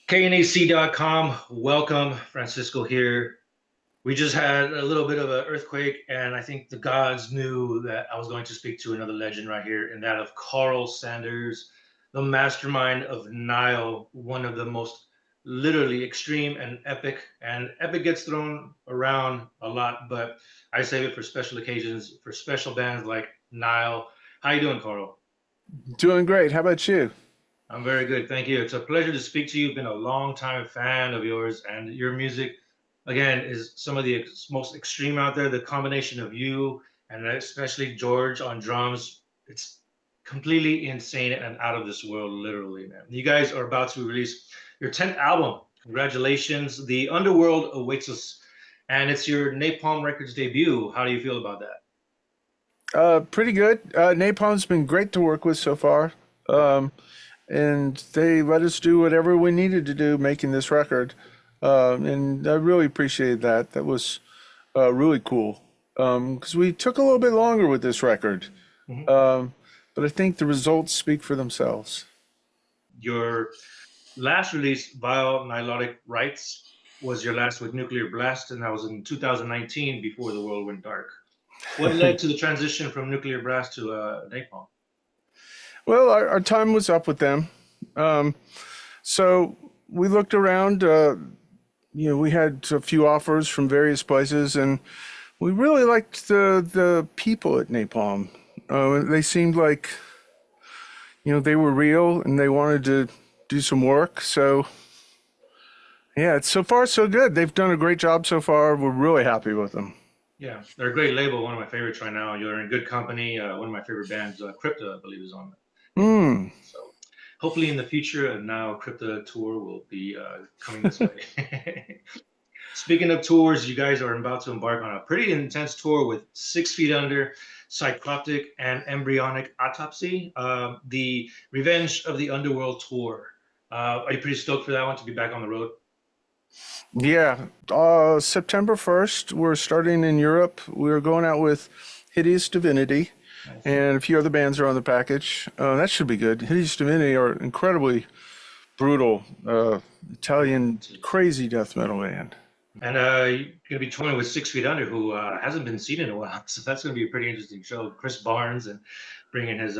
KNAC.com. Welcome, Francisco here. We just had a little bit of an earthquake, and I think the gods knew that I was going to speak to another legend right here, and that of Karl Sanders, the mastermind of Nile, one of the most literally extreme and epic. And epic gets thrown around a lot, but I save it for special occasions, for special bands like Nile. How you doing, Karl? Doing great. How about you? I'm very good, thank you. It's a pleasure to speak to you. Been a long time fan of yours, and your music, again, is some of the most extreme out there. The combination of you and especially George on drums, it's completely insane and out of this world, literally, man. You guys are about to release your 10th album. Congratulations. The Underworld Awaits Us, and it's your Napalm Records debut. How do you feel about that? Pretty good. Napalm's been great to work with so far. And they let us do whatever we needed to do making this record. And I really appreciated that. That was really cool. Because we took a little bit longer with this record. Mhm. But I think the results speak for themselves. Your last release, Vile Nilotic Rights, was your last with Nuclear Blast, and that was in 2019 before the world went dark. What led to the transition from Nuclear Blast to Napalm? Well, our time was up with them. So we looked around, we had a few offers from various places, and we really liked the people at Napalm. They seemed like, they were real and they wanted to do some work. So, yeah, it's so far so good. They've done a great job so far. We're really happy with them. Yeah, they're a great label. One of my favorites right now. You're in good company. One of my favorite bands, Crypta, I believe, is on Napalm. Hmm. So hopefully in the future, a now Crypta tour will be coming this way. Speaking of tours, you guys are about to embark on a pretty intense tour with 6 Feet Under, Psychroptic, and Embryonic Autopsy, the Revenge of the Underworld tour. Are you pretty stoked for that one to be back on the road? Yeah, September 1st, we're starting in Europe. We're going out with Hideous Divinity, Nice. and a few other bands are on the package. That should be good. Hideous Divinity are incredibly brutal Italian crazy death metal band. And you're going to be touring with 6 Feet Under, who hasn't been seen in a while. So that's going to be a pretty interesting show. Chris Barnes and bringing his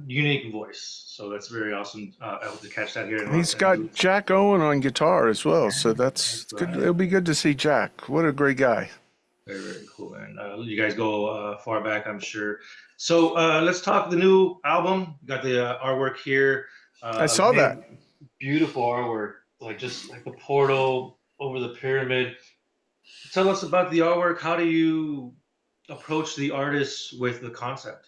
unique voice. So that's very awesome. I hope to catch that here in He's Los Angeles. got Jack Owen on guitar as well, so that's That's good. right. It'll be good to see Jack. What a great guy. Very, very cool. And you guys go far back, I'm sure. So let's talk the new album. You got the artwork here. I saw that. Beautiful artwork, like just like the portal over the pyramid. Tell us about the artwork. How do you approach the artists with the concept?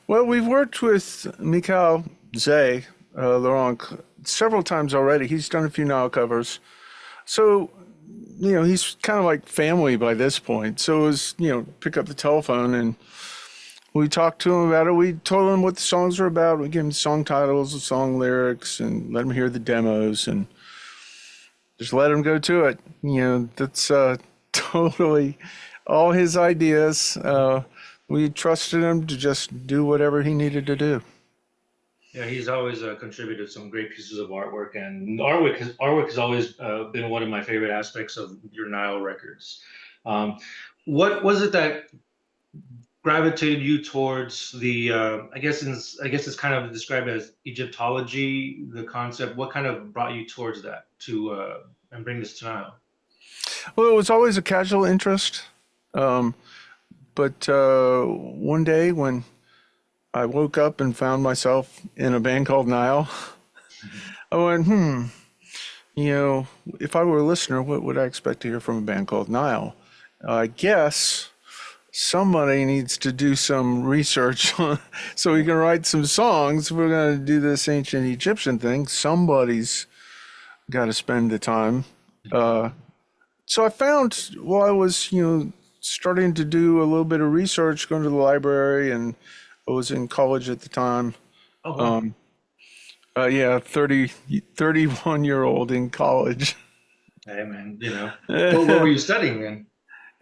Well, we've worked with Mikhail Zay Laurent several times already. He's done a few Nile covers. So, he's kind of like family by this point. So it was, pick up the telephone and we talked to him about it. We told him what the songs were about. We gave him song titles, the song lyrics, and let him hear the demos and just let him go to it. That's totally all his ideas. We trusted him to just do whatever he needed to do. Yeah, he's always contributed some great pieces of artwork, and artwork has always been one of my favorite aspects of your Nile records. Um, what was it that gravitated you towards the? I guess it's kind of described as Egyptology, the concept. What kind of brought you towards that to and bring this to Nile? Well, it was always a casual interest. Um, but one day when I woke up and found myself in a band called Nile, I went, if I were a listener, what would I expect to hear from a band called Nile? I guess somebody needs to do some research so we can write some songs. We're going to do this ancient Egyptian thing. Somebody's got to spend the time. So I found while I was, starting to do a little bit of research, going to the library, and I was in college at the time. Oh, wow. Um, yeah, 31-year-old in college. Hey, man, what were you studying then?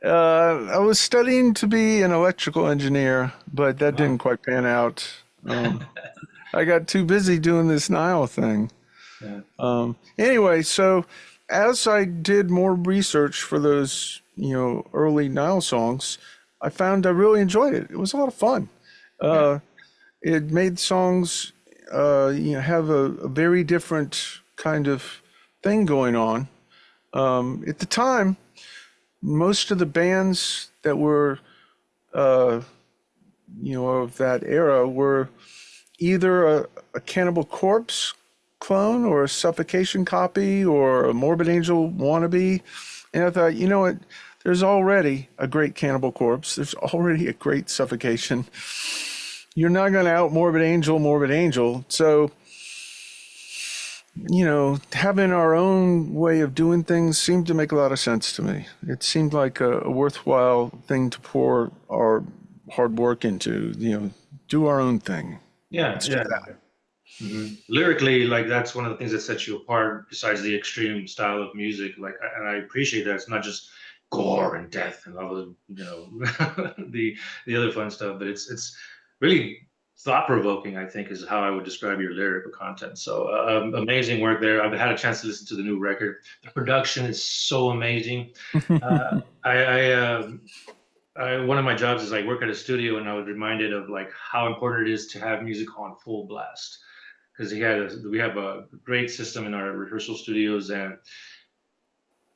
I was studying to be an electrical engineer, but that Wow. didn't quite pan out. I got too busy doing this Nile thing. Yeah. Anyway, so as I did more research for those, early Nile songs, I found I really enjoyed it. It was a lot of fun. Yeah. It made songs, have a very different kind of thing going on. At the time, most of the bands that were, uh, of that era were either a Cannibal Corpse clone or a Suffocation copy or a Morbid Angel wannabe. And I thought, you know what? There's already a great Cannibal Corpse. There's already a great Suffocation. You're not going to out Morbid Angel, Morbid Angel. So, having our own way of doing things seemed to make a lot of sense to me. It seemed like a worthwhile thing to pour our hard work into, do our own thing. Yeah. Let's do Yeah. that. Lyrically, like that's one of the things that sets you apart. Besides the extreme style of music, like, and I appreciate that it's not just gore and death and all the the other fun stuff, but it's really thought provoking. I think is how I would describe your lyrical content. So amazing work there. I've had a chance to listen to the new record. The production is so amazing. Uh, I one of my jobs is I work at a studio, and I was reminded of like how important it is to have music on full blast because we have a great system in our rehearsal studios, and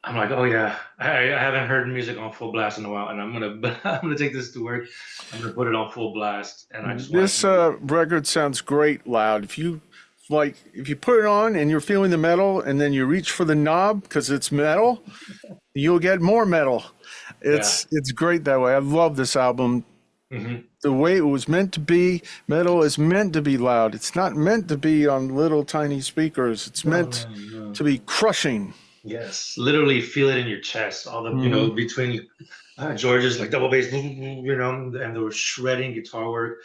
I'm like, oh yeah, I haven't heard music on full blast in a while, and I'm gonna I'm gonna take this to work. I'm gonna put it on full blast, and I just want to This hear it. record sounds great loud. If you put it on and you're feeling the metal, and then you reach for the knob because it's metal, you'll get more metal. Yeah. It's great that way. I love this album. Hmm. The way it was meant to be. Metal is meant to be loud. It's not meant to be on little tiny speakers. It's No, meant no, no. to be crushing. Yes, literally feel it in your chest. All the Hmm. between George's like double bass, and the shredding guitar work.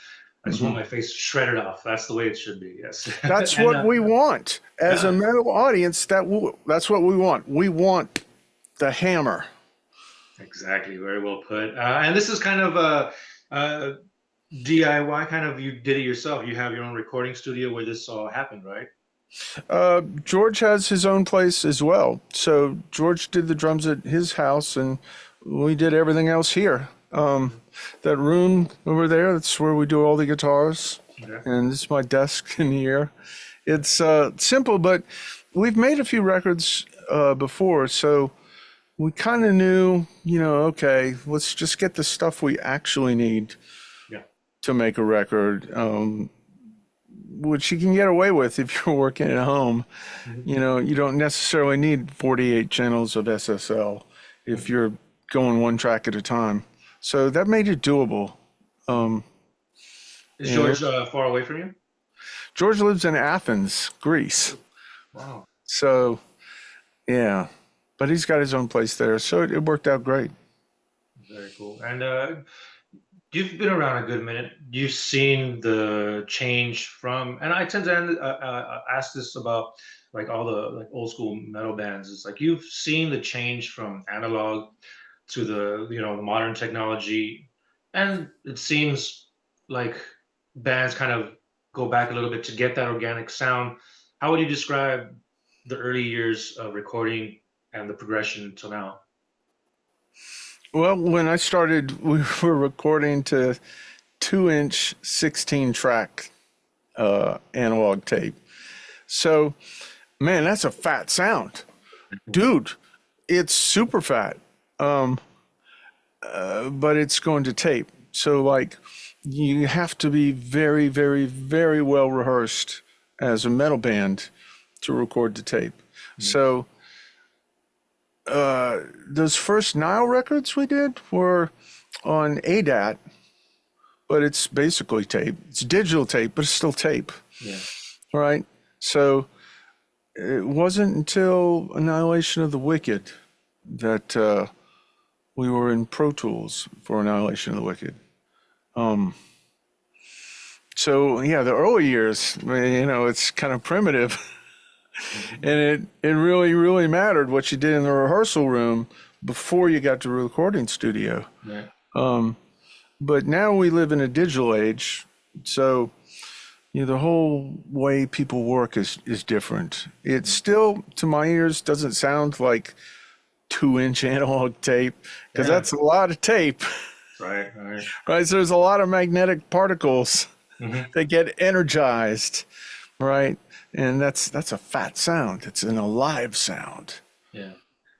I just want Hmm. my face shredded off. That's the way it should be. Yes, That's and what we want as a yeah, metal audience. That's what we want. We want the hammer. exactly. Very well put. And this is kind of a DIY kind of. You did it yourself. You have your own recording studio where this all happened, right? George has his own place as well. So George did the drums at his house, and we did everything else here. That room over there, that's where we do all the guitars. Yeah. And this is my desk in here. It's simple, but we've made a few records before, so we kind of knew, okay, let's just get the stuff we actually need Yeah. to make a record, which you can get away with if you're working at home. Mhm. You don't necessarily need 48 channels of SSL if Mhm. you're going one track at a time. So that made it doable. Um, Is you know, George far away from you? George lives in Athens, Greece. Wow. So, yeah, but he's got his own place there. So it worked out great. Very cool. And you've been around a good minute. You've seen the change from, and I tend to ask this about like all the like old school metal bands. It's like you've seen the change from analog to the modern technology, and it seems like bands kind of go back a little bit to get that organic sound. How would you describe the early years of recording and the progression until now? Well, when I started, we were recording to 2-inch 16 track analog tape. So, man, that's a fat sound. Dude, it's super fat. Um, but it's going to tape. So, like, you have to be very, very, very well rehearsed as a metal band to record to tape. Mhm. So, those first Nile records we did were on ADAT, but it's basically tape. It's digital tape, but it's still tape, Yeah. right? So, it wasn't until Annihilation of the Wicked that we were in Pro Tools for Annihilation of the Wicked. Um, so yeah, the early years, it's kind of primitive, Mhm. and it really, really mattered what you did in the rehearsal room before you got to the recording studio. Yeah. Um, but now we live in a digital age, so the whole way people work is different. It still, to my ears, doesn't sound like 2-inch analog tape because Yeah, that's a lot of tape, right, right. right? So there's a lot of magnetic particles Hmm. that get energized, right? And that's a fat sound. It's an alive sound. Yeah.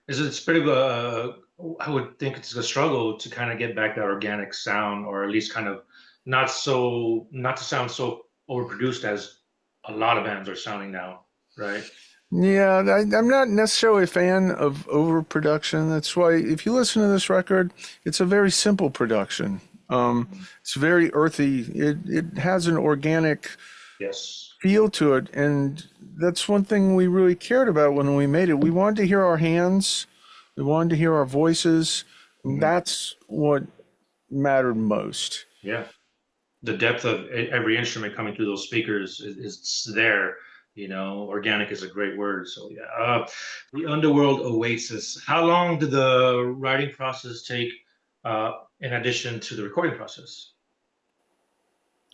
It's pretty good. I would think it's a struggle to kind of get back that organic sound, or at least kind of not to sound so overproduced as a lot of bands are sounding now, right? Yeah, I'm not necessarily a fan of overproduction. That's why if you listen to this record, it's a very simple production. It's very earthy. It has an organic Yes. feel to it, and that's one thing we really cared about when we made it. We wanted to hear our hands, we wanted to hear our voices. Hmm. That's what mattered most. Yeah. The depth of every instrument coming through those speakers is there. Organic is a great word. So yeah, the underworld awaits us. How long did the writing process take, in addition to the recording process?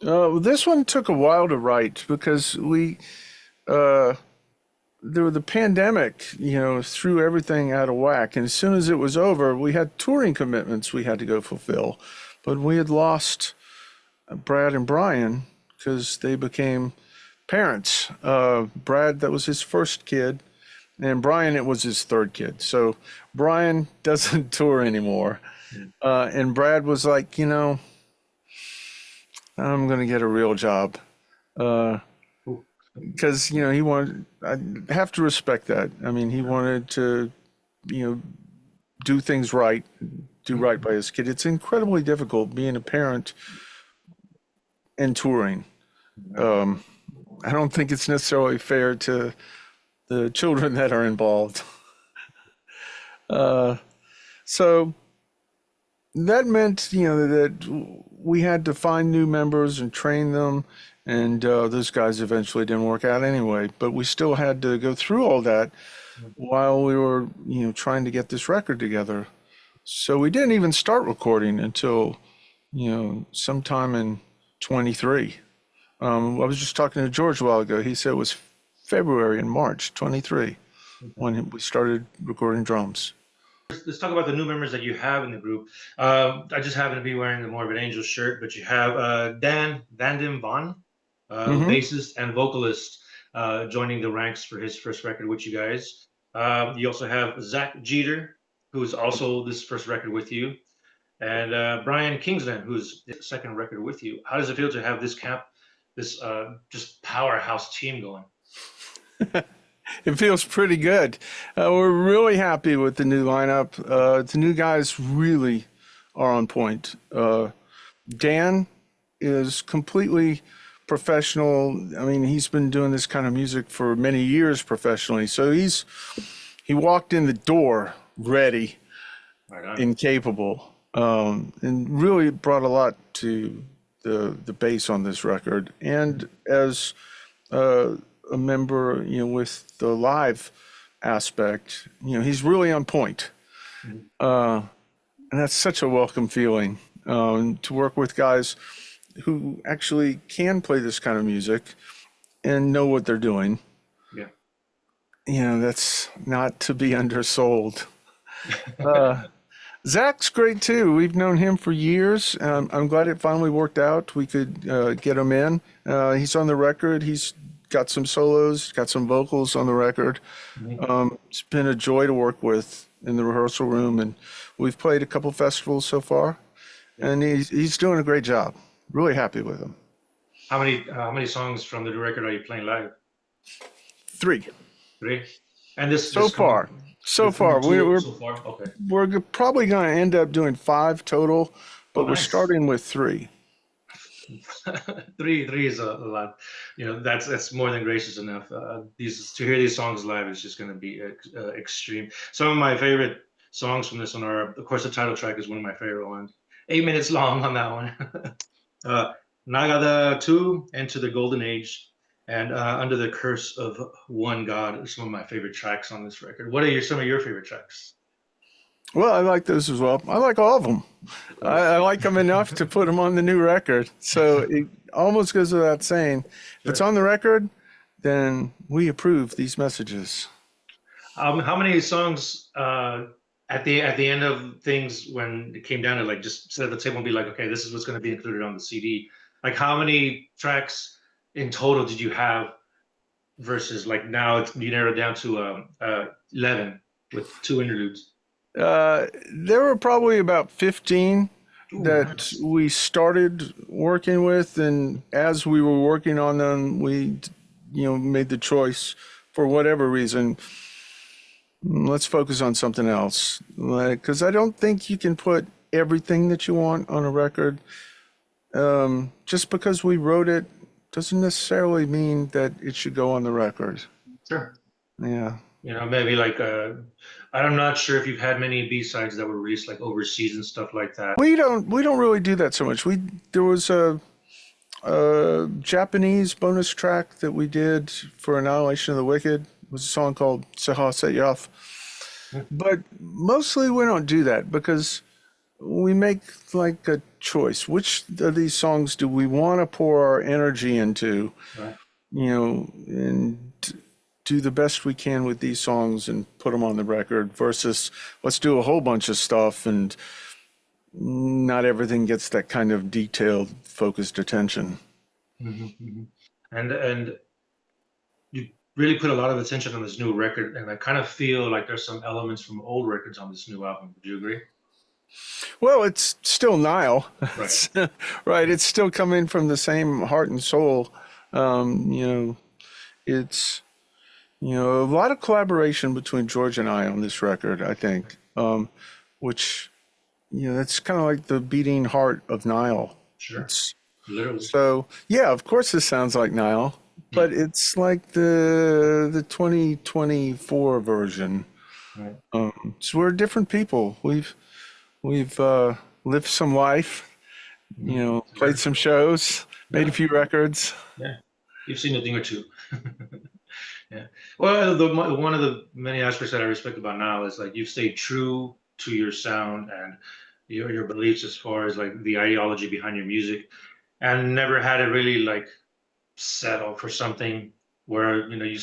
This one took a while to write because uh, the pandemic, threw everything out of whack. And as soon as it was over, we had touring commitments we had to go fulfill. But we had lost Brad and Brian because they became parents. Brad, that was his first kid, and Brian, it was his third kid. So Brian doesn't tour anymore. And Brad was like, I'm going to get a real job. Uh, Ooh. because he wanted, I have to respect that. I mean, he wanted to you know do things right, do right by his kid. It's incredibly difficult being a parent and touring. um I don't think it's necessarily fair to the children that are involved. uh so that meant that we had to find new members and train them, and those guys eventually didn't work out anyway, but we still had to go through all that while we were trying to get this record together. So we didn't even start recording until sometime in 23. I was just talking to George a while ago. He said it was February and March 23 when we started recording drums. Let's talk about the new members that you have in the group. I just happen to be wearing the Morbid Angel shirt, but you have Dan Vandim Von, Hmm. bassist and vocalist, joining the ranks for his first record with you guys. You also have Zach Jeter, who's also this first record with you, and Brian Kingsland, who's the second record with you. How does it feel to have this just powerhouse team going? It feels pretty good. We're really happy with the new lineup. The new guys really are on point. Dan is completely professional. I mean, he's been doing this kind of music for many years professionally. So he walked in the door ready Right on. and capable, and really brought a lot to the bass on this record. And as uh, a member, with the live aspect, he's really on point. Mhm. Uh, and that's such a welcome feeling, to work with guys who actually can play this kind of music and know what they're doing. Yeah. That's not to be undersold. Uh, Zach's great too. We've known him for years. I'm glad it finally worked out. We could get him in. He's on the record. He's got some solos, got some vocals on the record. Mhm. It's been a joy to work with in the rehearsal room, and we've played a couple festivals so far, Yeah. and he's doing a great job. Really happy with him. How many songs from the new record are you playing live? 3 Three. And this so this far. coming So this coming far, we're tour we're so far? Okay. probably going to end up doing 5 total, Oh, but we're nice. starting with 3. Three is a lot. That's more than gracious enough. These To hear these songs live is just going to be extreme. Some of my favorite songs from this one are, of course, the title track is one of my favorite ones. 8 minutes long on that one. uh, Nagada 2, Enter the Golden Age, and Under the Curse of One God are some of my favorite tracks on this record. What are some of your favorite tracks? Well, I like those as well. I like all of them. I like them enough to put them on the new record. So it almost goes without saying. If it's Sure. on the record, then we approve these messages. How many songs at the end of things when it came down to like just set at the table and be like, okay, this is what's going to be included on the CD. Like, how many tracks in total did you have versus like now it's you narrowed down to 11 with two interludes? There were probably about 15 Ooh, that nice. we started working with, and as we were working on them, we, made the choice for whatever reason. Let's focus on something else, like because I don't think you can put everything that you want on a record. Just because we wrote it doesn't necessarily mean that it should go on the record. Sure. Yeah. You know, maybe like I'm not sure if you've had many B-sides that were released like overseas and stuff like that. We don't really do that so much. There was a Japanese bonus track that we did for Annihilation of the Wicked. It was a song called Seha Setyaf. But mostly we don't do that because we make like a choice. Which of these songs do we want to pour our energy into, Right. and do the best we can with these songs and put them on the record versus let's do a whole bunch of stuff and not everything gets that kind of detailed, focused attention. Hmm. And you really put a lot of attention on this new record, and I kind of feel like there's some elements from old records on this new album. Would you agree? Well, it's still Nile, Right. right? It's still coming from the same heart and soul. Um, you know, it's a lot of collaboration between George and I on this record. I think, which that's kind of like the beating heart of Nile. Sure. It's Literally. so yeah. Of course, this sounds like Nile, Hmm. but it's like the 2024 version. Right. So we're different people. We've lived some life, Hmm. played some shows, made a Yeah. few records. Yeah. You've seen a thing or two. Yeah. Well, one of the many aspects that I respect about now is like you've stayed true to your sound and your beliefs as far as like the ideology behind your music, and never had it really like settle for something where you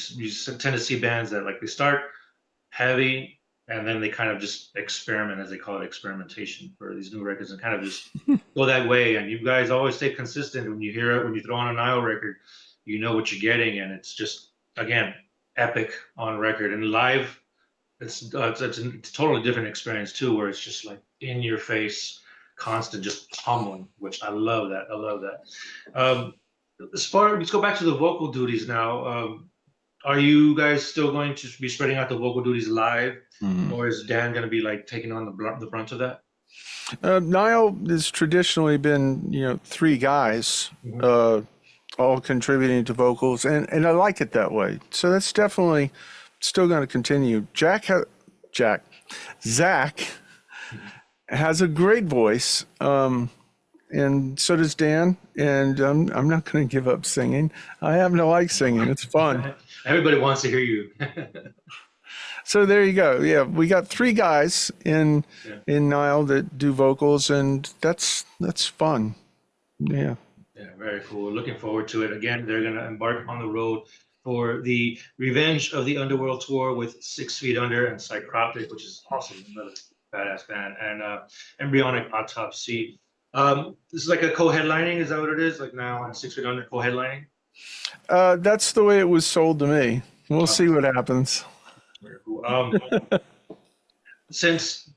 tend to see bands that like they start heavy and then they kind of just experiment, as they call it, experimentation for these new records, and kind of just go that way. And you guys always stay consistent. When you hear it, when you throw on a Nile record, you know what you're getting, and it's just again epic on record and live. It's a totally different experience too, where it's just like in your face, constant, just pummeling. Which I love that. I love that. Um, let's go back to the vocal duties now. Are you guys still going to be spreading out the vocal duties live, Mhm. or is Dan going to be like taking on the brunt of that? Nile has traditionally been, three guys, Mhm. uh, all contributing to vocals, and I like it that way. So that's definitely still going to continue. Jack, Zach Mhm. has a great voice, and so does Dan. And I'm not going to give up singing. I happen to like singing; it's fun. Everybody wants to hear you. So there you go. Yeah, we got three guys in Yeah, Nile that do vocals, and that's fun. Yeah. yeah, very cool. Looking forward to it. Again, they're going to embark on the road for the Revenge of the Underworld tour with 6 Feet Under and Psychroptic, which is awesome, another badass band, and Embryonic Autopsy. This is like a co-headlining. Is that what it is? Like now on 6 Feet Under co-headlining. That's the way it was sold to me. We'll Oh, see what happens. very cool. Since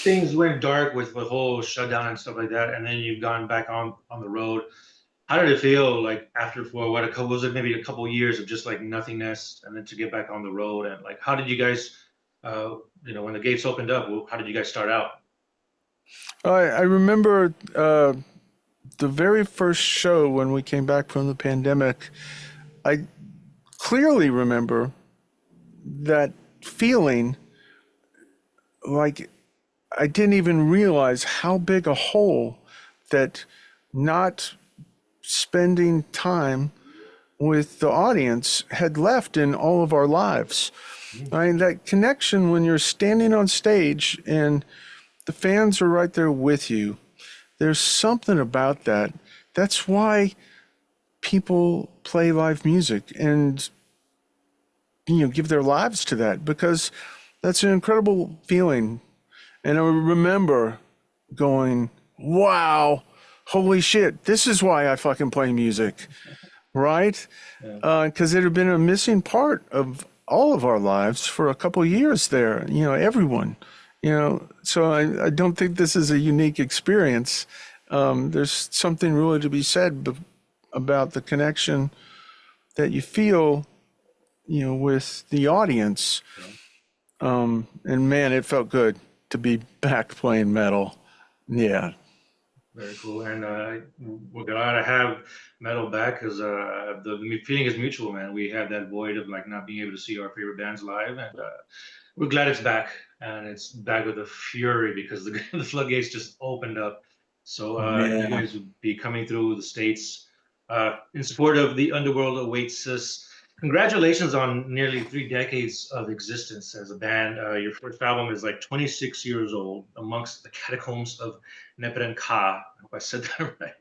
things went dark with the whole shutdown and stuff like that, and then you've gone back on the road. How did it feel like after for what a couple was it maybe a couple years of just like nothingness, and then to get back on the road, and like how did you guys, when the gates opened up, how did you guys start out? I remember the very first show when we came back from the pandemic. I clearly remember that feeling like I didn't even realize how big a hole that not spending time with the audience had left in all of our lives. Mm. I mean, that connection when you're standing on stage and the fans are right there with you. There's something about that. That's why people play live music and give their lives to that, because that's an incredible feeling. And I remember going, "Wow, holy shit! This is why I fucking play music." Right? Yeah. Because it had been a missing part of all of our lives for a couple of years there. Everyone. So I don't think this is a unique experience. There's something really to be said about the connection that you feel, with the audience. Yeah. And man, it felt good to be back playing metal. Yeah. Very cool. And we're glad to have metal back because the feeling is mutual, man. We had that void of like not being able to see our favorite bands live, and we're glad it's back. And it's back with a fury because the floodgates just opened up. So you Yeah. guys will be coming through the States in support of the Underworld Awaits Us. Congratulations on nearly 3 decades of existence as a band. Your first album is like 26 years old, Amongst the Catacombs of Neperen Ka. I hope I said that right.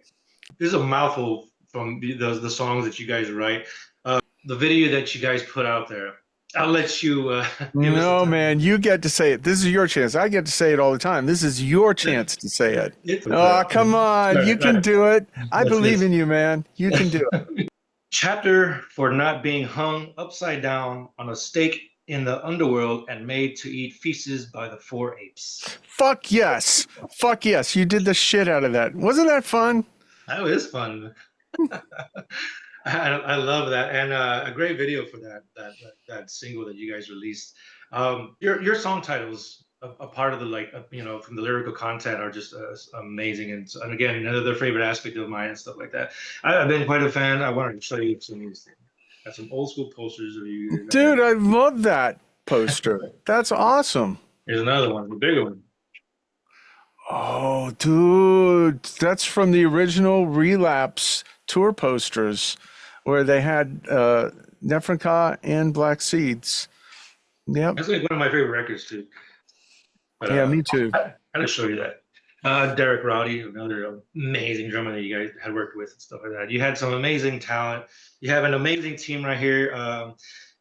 This is a mouthful from the songs that you guys write. The video that you guys put out there. I'll let you give us a No, time. man, you get to say it. This is your chance. I get to say it all the time. This is your chance to say it. Oh, come on. You can do it. I What's believe this? in you, man. You can do it. Chapter for not being hung upside down on a stake in the underworld and made to eat feces by the four apes. Fuck yes. Fuck yes. You did the shit out of that. Wasn't that fun? That was fun. I love that, and a great video for that single that you guys released. Your song titles, a part of the like from the lyrical content are just amazing, and again another favorite aspect of mine and stuff like that. I've been quite a fan. I wanted to show you some old school posters of you. Dude, I love that poster. That's awesome. Here's another one, the bigger one. Oh, dude. That's from the original Relapse tour posters where they had Nefrenka and Black Seeds. Yep. That's like one of my favorite records too. But Yeah, me too. I had to show you that. Derek Rowdy, another amazing drummer that you guys had worked with and stuff like that. You had some amazing talent. You have an amazing team right here,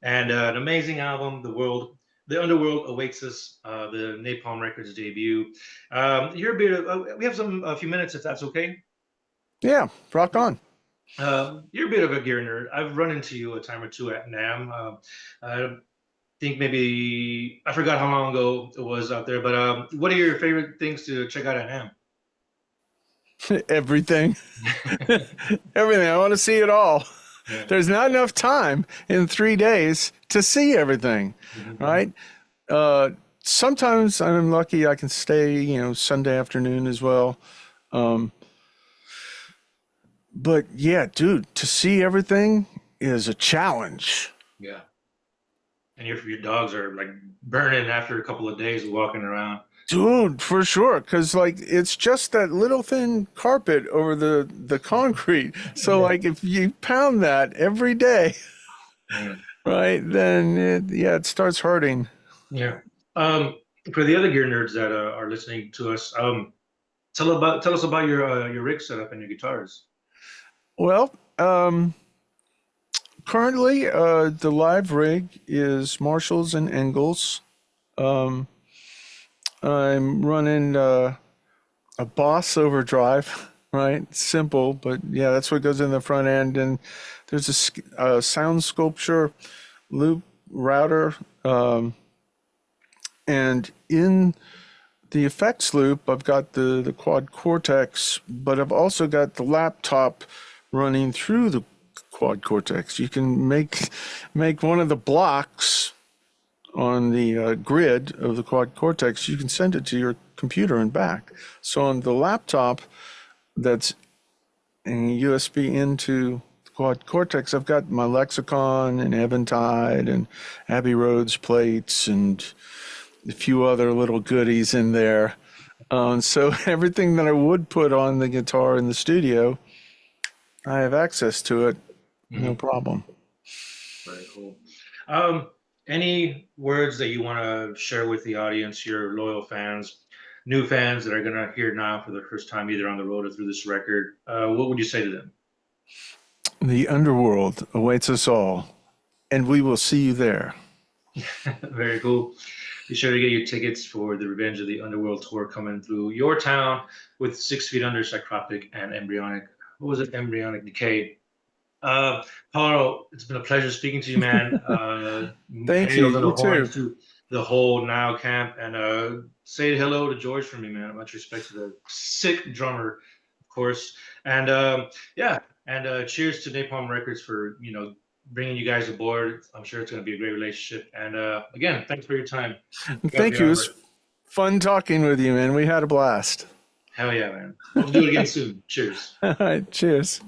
and an amazing album. The Underworld Awaits Us, the Napalm Records debut. You're a bit of, we have a few minutes if that's okay. Yeah, rock on. You're a bit of a gear nerd. I've run into you a time or two at NAM. I think maybe I forgot how long ago it was out there, but what are your favorite things to check out at NAM? Everything. Everything. I want to see it all. Yeah. There's not enough time in 3 days to see everything, right? Sometimes I'm lucky I can stay, Sunday afternoon as well. But yeah, dude, to see everything is a challenge. Yeah. And your dogs are like burning after a couple of days of walking around. Dude, for sure, because like it's just that little thin carpet over the concrete. So Yeah. like if you pound that every day, Yeah. right, then it starts hurting. Yeah. For the other gear nerds that are listening to us, tell us about your rig setup and your guitars. Well, currently the live rig is Marshalls and Engels. I'm running a Boss overdrive, right? Simple, but yeah, that's what goes in the front end. And there's a sound sculpture loop router. And in the effects loop, I've got the quad cortex, but I've also got the laptop running through the quad cortex. You can make one of the blocks on the grid of the quad cortex. You can send it to your computer and back. So on the laptop that's in USB into the quad cortex, I've got my Lexicon and Eventide and Abbey Roads plates and a few other little goodies in there. So everything that I would put on the guitar in the studio, I have access to it, no problem. Very cool. any words that you want to share with the audience, your loyal fans, new fans that are going to hear now for the first time, either on the road or through this record, what would you say to them? The underworld awaits us all, and we will see you there. Very cool. Be sure to get your tickets for the Revenge of the Underworld tour coming through your town with 6 Feet Under, Psychropic, and Embryonic. What was it? Embryonic Decay. Uh, Paulo, it's been a pleasure speaking to you, man. Thank Pay you. a You little too. horns to the whole Nile camp, and say hello to George for me, man. Much respect to the sick drummer, of course. And yeah, and cheers to Napalm Records for bringing you guys aboard. I'm sure it's going to be a great relationship. And again, thanks for your time. Pick up Thank the you. It was artwork. fun talking with you, man. We had a blast. Hell yeah, man. Hope to do it again soon. Cheers. All right. Cheers.